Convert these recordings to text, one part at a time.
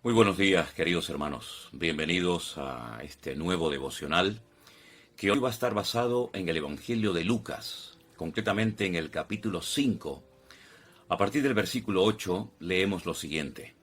Muy buenos días, queridos hermanos. Bienvenidos a este nuevo devocional que hoy va a estar basado en el Evangelio de Lucas, concretamente en el capítulo 5. A partir del versículo 8 leemos lo siguiente.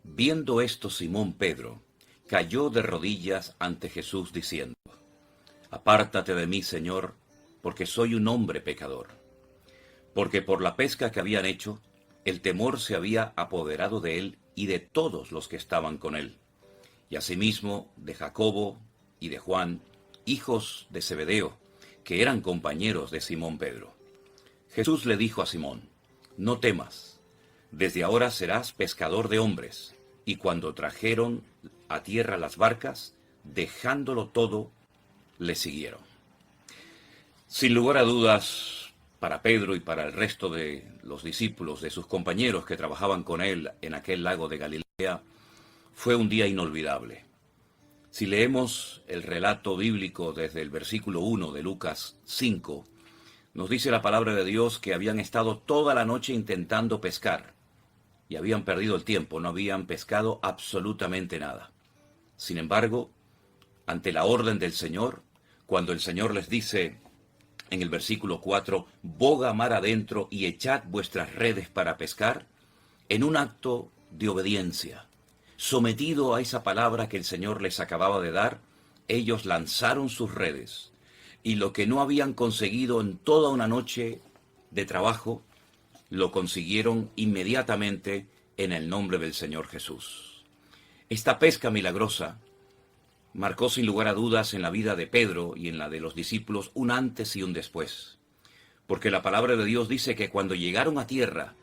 Viendo esto, Simón Pedro cayó de rodillas ante Jesús diciendo: Apártate de mí, Señor, porque soy un hombre pecador. Porque por la pesca que habían hecho, el temor se había apoderado de él y de todos los que estaban con él, y asimismo de Jacobo y de Juan, hijos de Zebedeo, que eran compañeros de Simón Pedro. Jesús le dijo a Simón: No temas, desde ahora serás pescador de hombres. Y cuando trajeron a tierra las barcas, dejándolo todo, le siguieron. Sin lugar a dudas, para Pedro y para el resto de los discípulos, de sus compañeros que trabajaban con él en aquel lago de Galilea, fue un día inolvidable. Si leemos el relato bíblico desde el versículo 1 de Lucas 5, nos dice la palabra de Dios que habían estado toda la noche intentando pescar y habían perdido el tiempo, no habían pescado absolutamente nada. Sin embargo, ante la orden del Señor, cuando el Señor les dice en el versículo 4, boga mar adentro y echad vuestras redes para pescar, en un acto de obediencia, sometido a esa palabra que el Señor les acababa de dar, ellos lanzaron sus redes, y lo que no habían conseguido en toda una noche de trabajo, lo consiguieron inmediatamente en el nombre del Señor Jesús. Esta pesca milagrosa marcó sin lugar a dudas en la vida de Pedro y en la de los discípulos un antes y un después. Porque la palabra de Dios dice que cuando llegaron a tierra,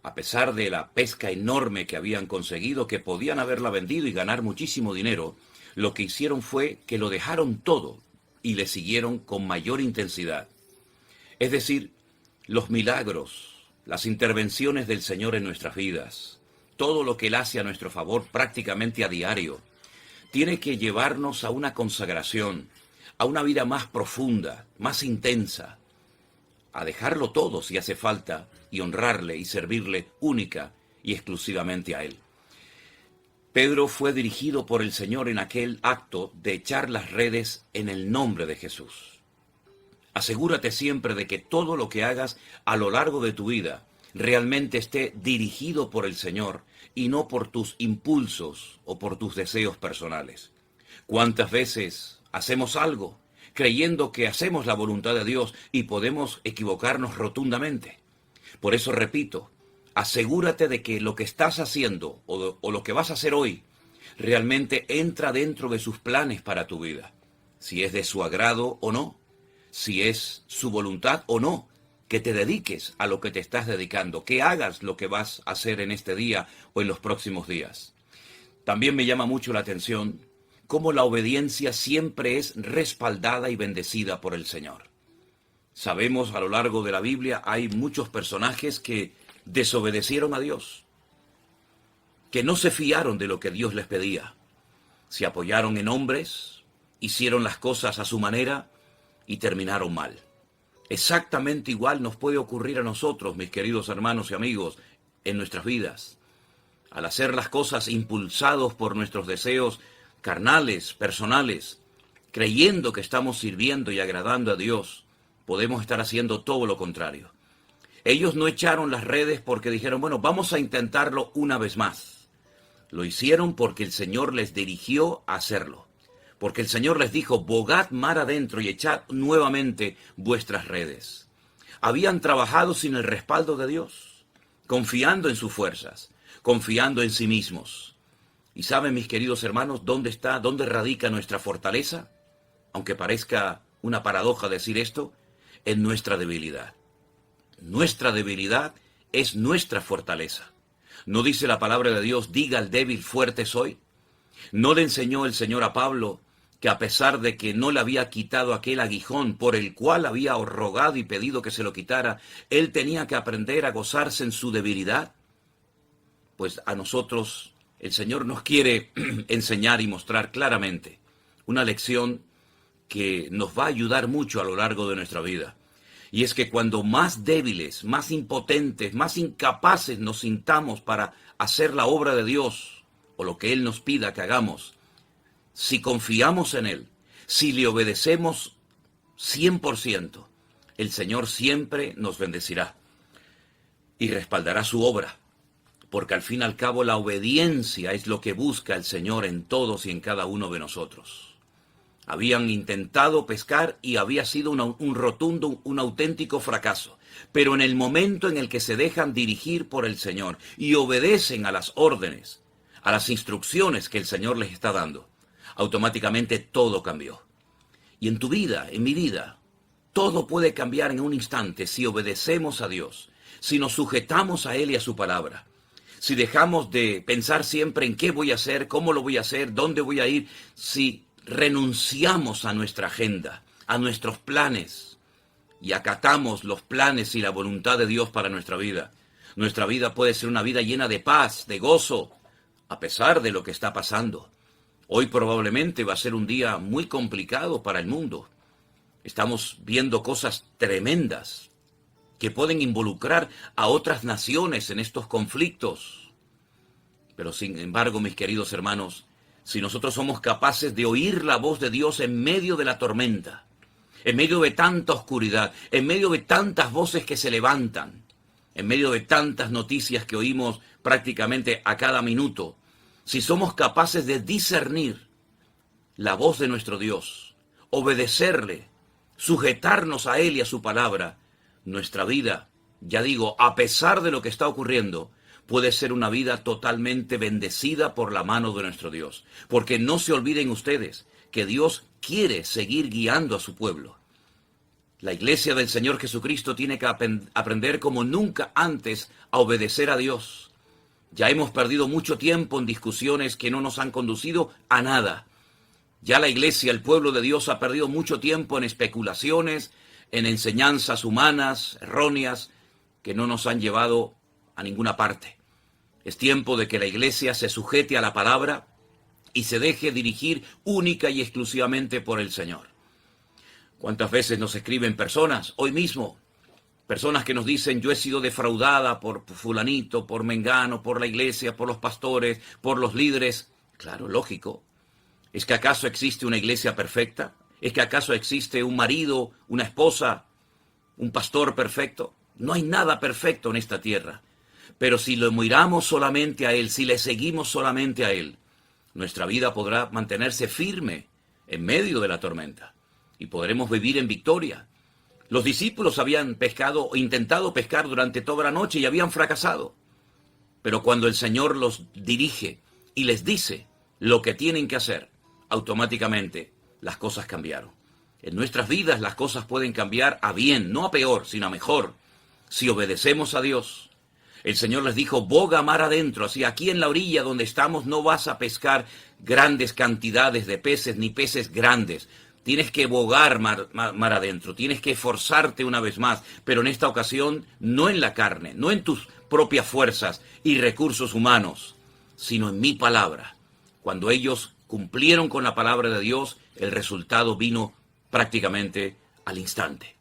a pesar de la pesca enorme que habían conseguido, que podían haberla vendido y ganar muchísimo dinero, lo que hicieron fue que lo dejaron todo y le siguieron con mayor intensidad. Es decir, los milagros, las intervenciones del Señor en nuestras vidas, todo lo que Él hace a nuestro favor prácticamente a diario, tiene que llevarnos a una consagración, a una vida más profunda, más intensa, a dejarlo todo si hace falta y honrarle y servirle única y exclusivamente a Él. Pedro fue dirigido por el Señor en aquel acto de echar las redes en el nombre de Jesús. Asegúrate siempre de que todo lo que hagas a lo largo de tu vida realmente esté dirigido por el Señor y no por tus impulsos o por tus deseos personales. ¿Cuántas veces hacemos algo creyendo que hacemos la voluntad de Dios y podemos equivocarnos rotundamente? Por eso repito, asegúrate de que lo que estás haciendo o lo que vas a hacer hoy realmente entra dentro de sus planes para tu vida. Si es de su agrado o no, si es su voluntad o no, que te dediques a lo que te estás dedicando, que hagas lo que vas a hacer en este día o en los próximos días. También me llama mucho la atención cómo la obediencia siempre es respaldada y bendecida por el Señor. Sabemos a lo largo de la Biblia hay muchos personajes que desobedecieron a Dios, que no se fiaron de lo que Dios les pedía, se apoyaron en hombres, hicieron las cosas a su manera y terminaron mal. Exactamente igual nos puede ocurrir a nosotros, mis queridos hermanos y amigos, en nuestras vidas. Al hacer las cosas impulsados por nuestros deseos carnales, personales, creyendo que estamos sirviendo y agradando a Dios, podemos estar haciendo todo lo contrario. Ellos no echaron las redes porque dijeron, bueno, vamos a intentarlo una vez más. Lo hicieron porque el Señor les dirigió a hacerlo. Porque el Señor les dijo, bogad mar adentro y echad nuevamente vuestras redes. Habían trabajado sin el respaldo de Dios, confiando en sus fuerzas, confiando en sí mismos. ¿Y saben, mis queridos hermanos, dónde radica nuestra fortaleza? Aunque parezca una paradoja decir esto, en nuestra debilidad. Nuestra debilidad es nuestra fortaleza. ¿No dice la palabra de Dios, diga al débil, fuerte soy? ¿No le enseñó el Señor a Pablo que a pesar de que no le había quitado aquel aguijón por el cual había rogado y pedido que se lo quitara, él tenía que aprender a gozarse en su debilidad? Pues a nosotros el Señor nos quiere enseñar y mostrar claramente una lección que nos va a ayudar mucho a lo largo de nuestra vida. Y es que cuando más débiles, más impotentes, más incapaces nos sintamos para hacer la obra de Dios o lo que Él nos pida que hagamos, si confiamos en Él, si le obedecemos 100%, el Señor siempre nos bendecirá y respaldará su obra, porque al fin y al cabo la obediencia es lo que busca el Señor en todos y en cada uno de nosotros. Habían intentado pescar y había sido un rotundo, un auténtico fracaso. Pero en el momento en el que se dejan dirigir por el Señor y obedecen a las órdenes, a las instrucciones que el Señor les está dando, automáticamente todo cambió. Y en tu vida, en mi vida, todo puede cambiar en un instante si obedecemos a Dios, si nos sujetamos a Él y a su palabra, si dejamos de pensar siempre en qué voy a hacer, cómo lo voy a hacer, dónde voy a ir, si renunciamos a nuestra agenda, a nuestros planes y acatamos los planes y la voluntad de Dios para nuestra vida. Nuestra vida puede ser una vida llena de paz, de gozo, a pesar de lo que está pasando. Hoy probablemente va a ser un día muy complicado para el mundo. Estamos viendo cosas tremendas que pueden involucrar a otras naciones en estos conflictos. Pero sin embargo, mis queridos hermanos, si nosotros somos capaces de oír la voz de Dios en medio de la tormenta, en medio de tanta oscuridad, en medio de tantas voces que se levantan, en medio de tantas noticias que oímos prácticamente a cada minuto, si somos capaces de discernir la voz de nuestro Dios, obedecerle, sujetarnos a Él y a su palabra, nuestra vida, ya digo, a pesar de lo que está ocurriendo, puede ser una vida totalmente bendecida por la mano de nuestro Dios. Porque no se olviden ustedes que Dios quiere seguir guiando a su pueblo. La iglesia del Señor Jesucristo tiene que aprender como nunca antes a obedecer a Dios. Ya hemos perdido mucho tiempo en discusiones que no nos han conducido a nada. Ya la iglesia, el pueblo de Dios, ha perdido mucho tiempo en especulaciones, en enseñanzas humanas, erróneas, que no nos han llevado a ninguna parte. Es tiempo de que la iglesia se sujete a la palabra y se deje dirigir única y exclusivamente por el Señor. ¿Cuántas veces nos escriben personas, hoy mismo, personas que nos dicen, yo he sido defraudada por fulanito, por mengano, por la iglesia, por los pastores, por los líderes? Claro, lógico. ¿Es que acaso existe una iglesia perfecta? ¿Es que acaso existe un marido, una esposa, un pastor perfecto? No hay nada perfecto en esta tierra. Pero si lo miramos solamente a Él, si le seguimos solamente a Él, nuestra vida podrá mantenerse firme en medio de la tormenta y podremos vivir en victoria. Los discípulos habían pescado o intentado pescar durante toda la noche y habían fracasado. Pero cuando el Señor los dirige y les dice lo que tienen que hacer, automáticamente las cosas cambiaron. En nuestras vidas las cosas pueden cambiar a bien, no a peor, sino a mejor, si obedecemos a Dios. El Señor les dijo, boga mar adentro, así aquí en la orilla donde estamos no vas a pescar grandes cantidades de peces, ni peces grandes. Tienes que bogar mar adentro, tienes que esforzarte una vez más, pero en esta ocasión no en la carne, no en tus propias fuerzas y recursos humanos, sino en mi palabra. Cuando ellos cumplieron con la palabra de Dios, el resultado vino prácticamente al instante.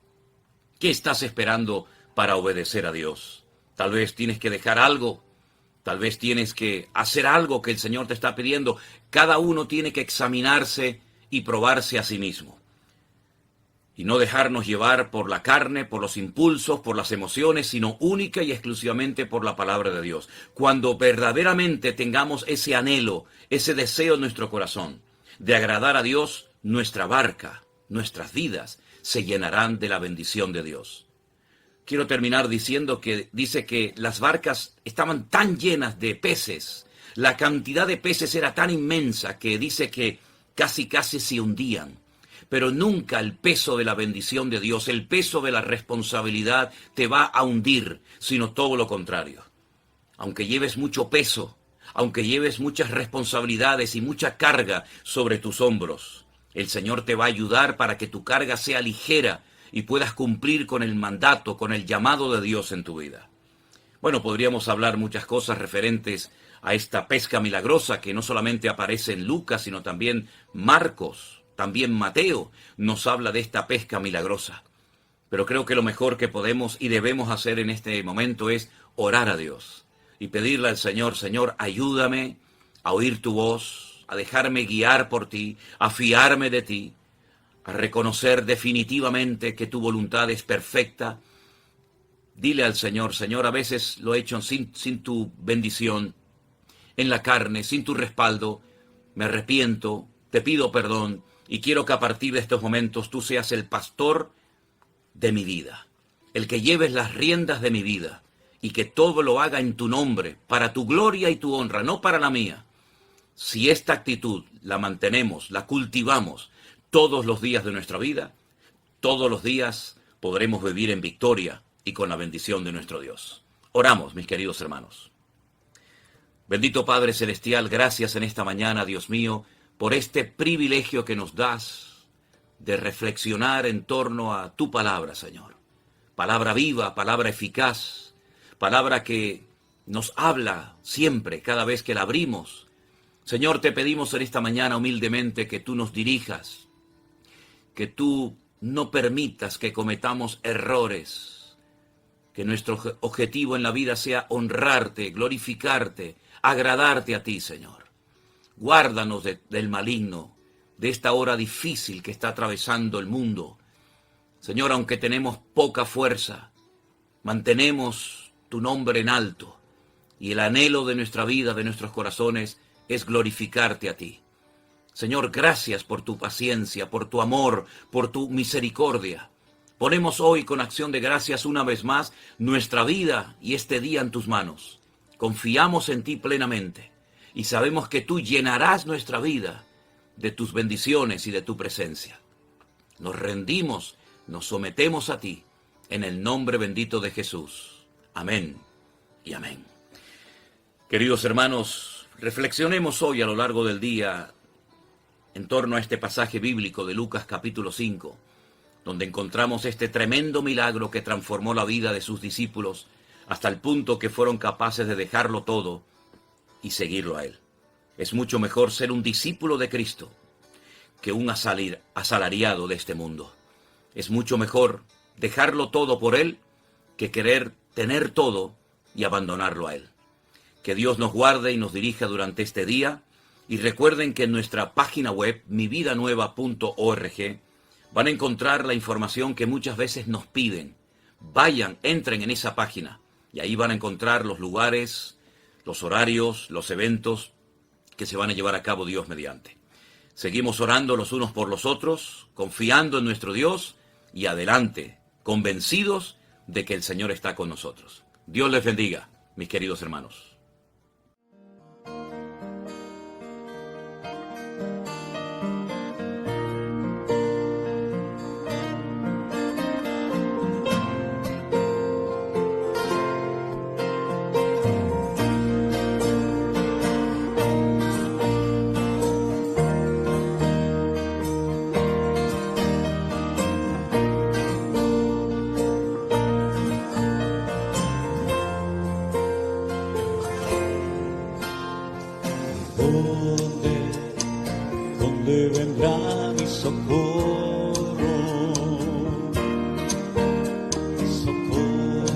¿Qué estás esperando para obedecer a Dios? Tal vez tienes que dejar algo, tal vez tienes que hacer algo que el Señor te está pidiendo. Cada uno tiene que examinarse y probarse a sí mismo. Y no dejarnos llevar por la carne, por los impulsos, por las emociones, sino única y exclusivamente por la palabra de Dios. Cuando verdaderamente tengamos ese anhelo, ese deseo en nuestro corazón de agradar a Dios, nuestra barca, nuestras vidas se llenarán de la bendición de Dios. Quiero terminar diciendo que dice que las barcas estaban tan llenas de peces, la cantidad de peces era tan inmensa que dice que casi se hundían. Pero nunca el peso de la bendición de Dios, el peso de la responsabilidad te va a hundir, sino todo lo contrario. Aunque lleves mucho peso, aunque lleves muchas responsabilidades y mucha carga sobre tus hombros, el Señor te va a ayudar para que tu carga sea ligera y puedas cumplir con el mandato, con el llamado de Dios en tu vida. Bueno, podríamos hablar muchas cosas referentes a esta pesca milagrosa que no solamente aparece en Lucas, sino también Marcos, también Mateo nos habla de esta pesca milagrosa. pero creo que lo mejor que podemos y debemos hacer en este momento es orar a Dios y pedirle al Señor: Señor, ayúdame a oír tu voz, a dejarme guiar por ti, a fiarme de ti, a reconocer definitivamente que tu voluntad es perfecta. Dile al Señor: Señor, a veces lo he hecho sin tu bendición, en la carne, sin tu respaldo. Me arrepiento, te pido perdón y quiero que a partir de estos momentos tú seas el pastor de mi vida, el que lleves las riendas de mi vida y que todo lo haga en tu nombre, para tu gloria y tu honra, no para la mía. Si esta actitud la mantenemos, la cultivamos todos los días de nuestra vida, todos los días podremos vivir en victoria y con la bendición de nuestro Dios. Oramos, mis queridos hermanos. Bendito Padre Celestial, gracias en esta mañana, Dios mío, por este privilegio que nos das de reflexionar en torno a tu palabra, Señor. Palabra viva, palabra eficaz, palabra que nos habla siempre, cada vez que la abrimos. Señor, te pedimos en esta mañana humildemente que tú nos dirijas, que tú no permitas que cometamos errores, que nuestro objetivo en la vida sea honrarte, glorificarte, agradarte a ti, Señor. Guárdanos del maligno, de esta hora difícil que está atravesando el mundo. Señor, aunque tenemos poca fuerza, mantenemos tu nombre en alto y el anhelo de nuestra vida, de nuestros corazones, es glorificarte a ti. Señor, gracias por tu paciencia, por tu amor, por tu misericordia. Ponemos hoy con acción de gracias una vez más nuestra vida y este día en tus manos. Confiamos en ti plenamente y sabemos que tú llenarás nuestra vida de tus bendiciones y de tu presencia. Nos rendimos, nos sometemos a ti, en el nombre bendito de Jesús. Amén y amén. Queridos hermanos, reflexionemos hoy a lo largo del día en torno a este pasaje bíblico de Lucas capítulo 5, donde encontramos este tremendo milagro que transformó la vida de sus discípulos hasta el punto que fueron capaces de dejarlo todo y seguirlo a Él. Es mucho mejor ser un discípulo de Cristo que un asalariado de este mundo. Es mucho mejor dejarlo todo por Él que querer tener todo y abandonarlo a Él. Que Dios nos guarde y nos dirija durante este día. Y recuerden que en nuestra página web, mividanueva.org, van a encontrar la información que muchas veces nos piden. Vayan, entren en esa página y ahí van a encontrar los lugares, los horarios, los eventos que se van a llevar a cabo Dios mediante. Seguimos orando los unos por los otros, confiando en nuestro Dios y adelante, convencidos de que el Señor está con nosotros. Dios les bendiga, mis queridos hermanos. ¿Dónde vendrá mi socorro? Mi socorro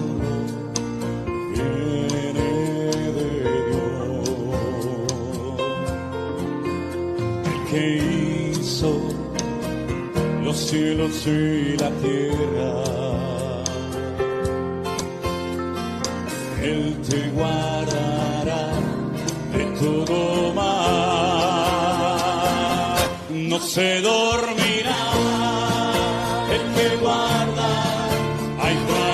viene de Dios, el que hizo los cielos y la tierra. Él te guardará de todo mal, no se dormirá el que guarda a Israel.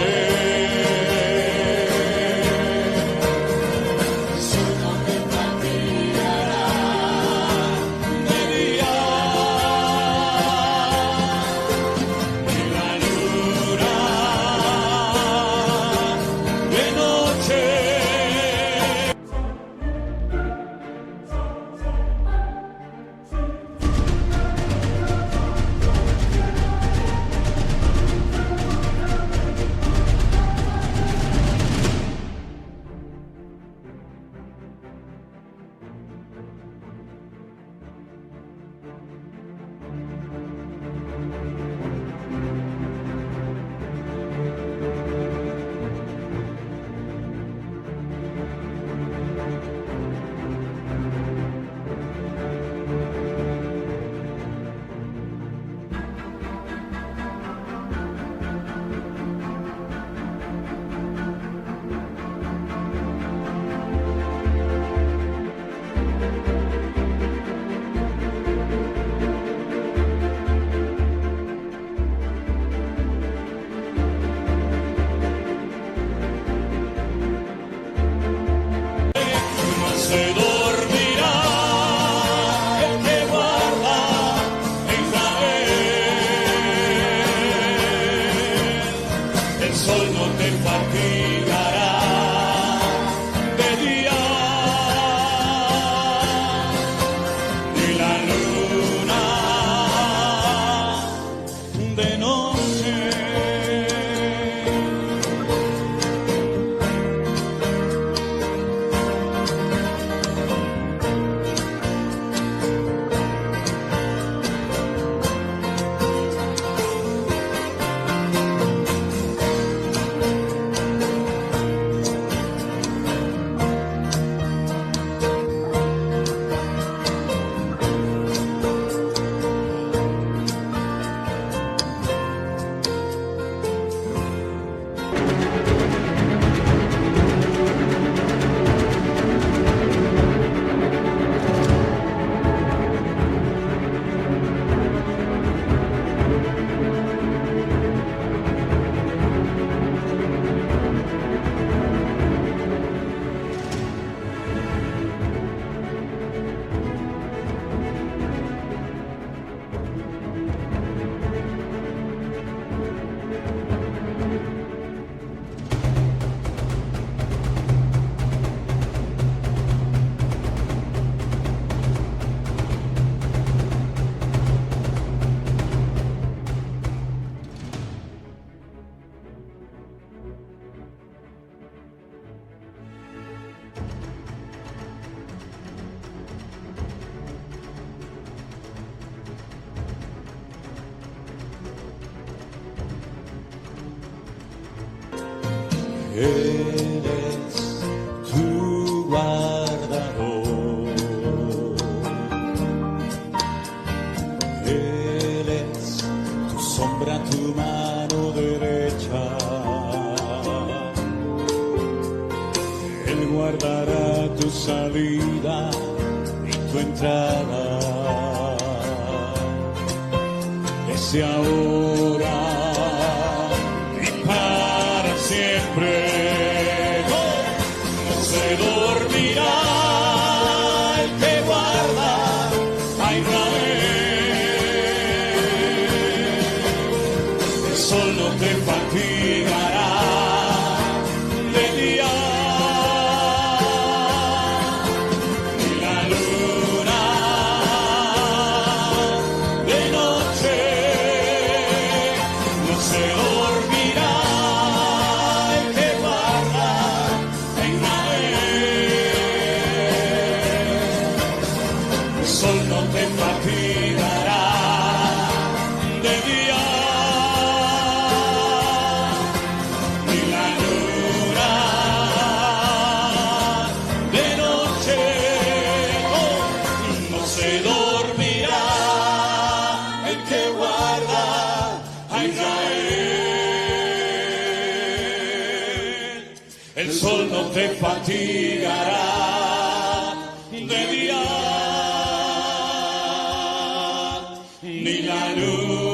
Su tormenta brillará de día y la luna de noche. no te fatigará de día, ni la luna de noche. Eres tu guardador, Él es tu sombra, tu mano derecha, Él guardará tu salida y tu entrada, desde ahora y para siempre. No se dormirá el que guarda a Israel. El sol no te fatigará de día, ni la luna de noche. No se dormirá el que guarda a Israel. El sol no te fatigará de día, ni la luna de noche. Oh, no se dormirá el que guarda a Israel. El sol no te fatigará de día, ni la luna